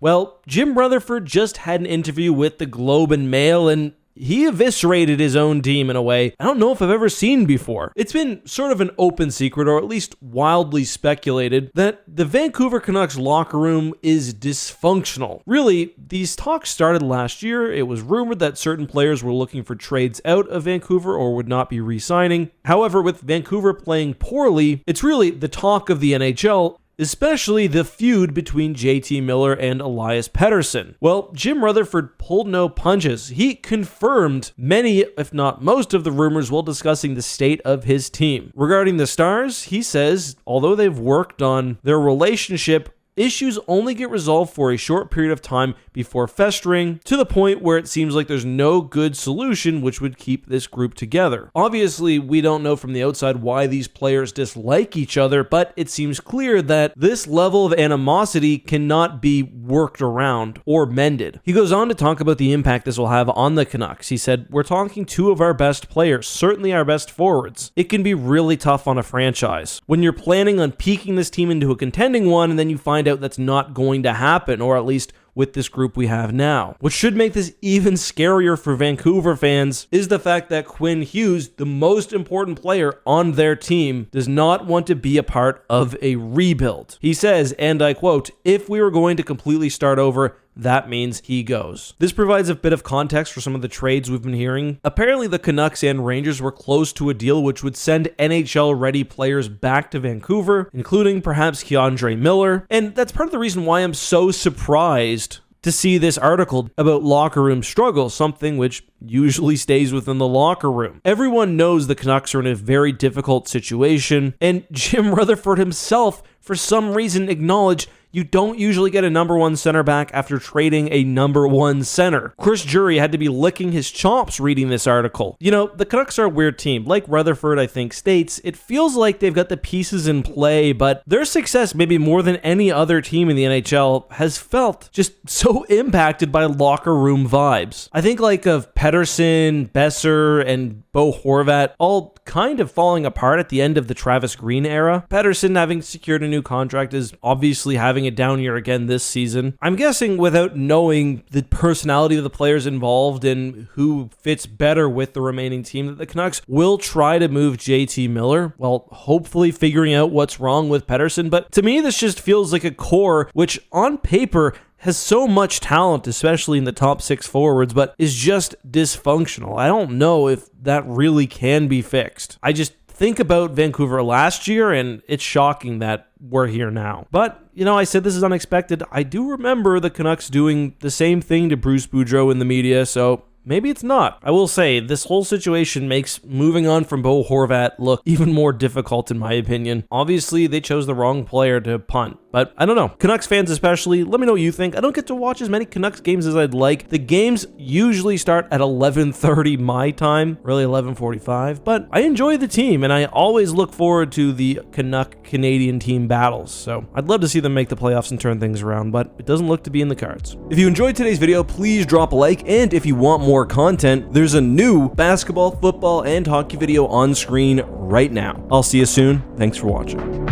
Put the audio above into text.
Well, Jim Rutherford just had an interview with the Globe and Mail, and he eviscerated his own team in a way I don't know if I've ever seen before. It's been sort of an open secret, or at least wildly speculated, that the Vancouver Canucks locker room is dysfunctional. Really, these talks started last year. It was rumored that certain players were looking for trades out of Vancouver or would not be re-signing. However, with Vancouver playing poorly, it's really the talk of the NHL, especially the feud between JT Miller and Elias Pettersson. Well, Jim Rutherford pulled no punches. He confirmed many, if not most, of the rumors while discussing the state of his team. Regarding the Stars, he says, although they've worked on their relationship, issues only get resolved for a short period of time before festering, to the point where it seems like there's no good solution which would keep this group together. Obviously, we don't know from the outside why these players dislike each other, but it seems clear that this level of animosity cannot be worked around or mended. He goes on to talk about the impact this will have on the Canucks. He said, "We're talking two of our best players, certainly our best forwards. It can be really tough on a franchise. When you're planning on peaking this team into a contending one, and then you find out that's not going to happen, or at least with this group we have now. What should make this even scarier for Vancouver fans is the fact that Quinn Hughes, the most important player on their team, does not want to be a part of a rebuild." He says, and I quote, "If we were going to completely start over, that means he goes." This provides a bit of context for some of the trades we've been hearing. Apparently, the Canucks and Rangers were close to a deal which would send NHL-ready players back to Vancouver, including perhaps Keandre Miller. And that's part of the reason why I'm so surprised to see this article about locker room struggles, something which usually stays within the locker room. Everyone knows the Canucks are in a very difficult situation, and Jim Rutherford himself, for some reason, acknowledged you don't usually get a number one center back after trading a number one center. Chris Jury had to be licking his chops reading this article. You know, the Canucks are a weird team. Like Rutherford, I think, states, it feels like they've got the pieces in play, but their success, maybe more than any other team in the NHL, has felt just so impacted by locker room vibes. I think like of Pettersson, Besser, and Bo Horvat all kind of falling apart at the end of the Travis Green era. Pettersson, having secured a new contract, is obviously having a down year again this season. I'm guessing without knowing the personality of the players involved and who fits better with the remaining team, that the Canucks will try to move JT Miller, while hopefully figuring out what's wrong with Pettersson. But to me, this just feels like a core which on paper has so much talent, especially in the top six forwards, but is just dysfunctional. I don't know if that really can be fixed. I just think about Vancouver last year, and it's shocking that we're here now. But, you know, I said this is unexpected. I do remember the Canucks doing the same thing to Bruce Boudreau in the media, so maybe it's not. I will say, this whole situation makes moving on from Bo Horvat look even more difficult in my opinion. Obviously, they chose the wrong player to punt, but I don't know. Canucks fans especially, let me know what you think. I don't get to watch as many Canucks games as I'd like. The games usually start at 11:30 my time, really 11:45, but I enjoy the team, and I always look forward to the Canuck-Canadian team battles, so I'd love to see them make the playoffs and turn things around, but it doesn't look to be in the cards. If you enjoyed today's video, please drop a like, and if you want more content, there's a new basketball, football, and hockey video on screen right now. I'll see you soon. Thanks for watching.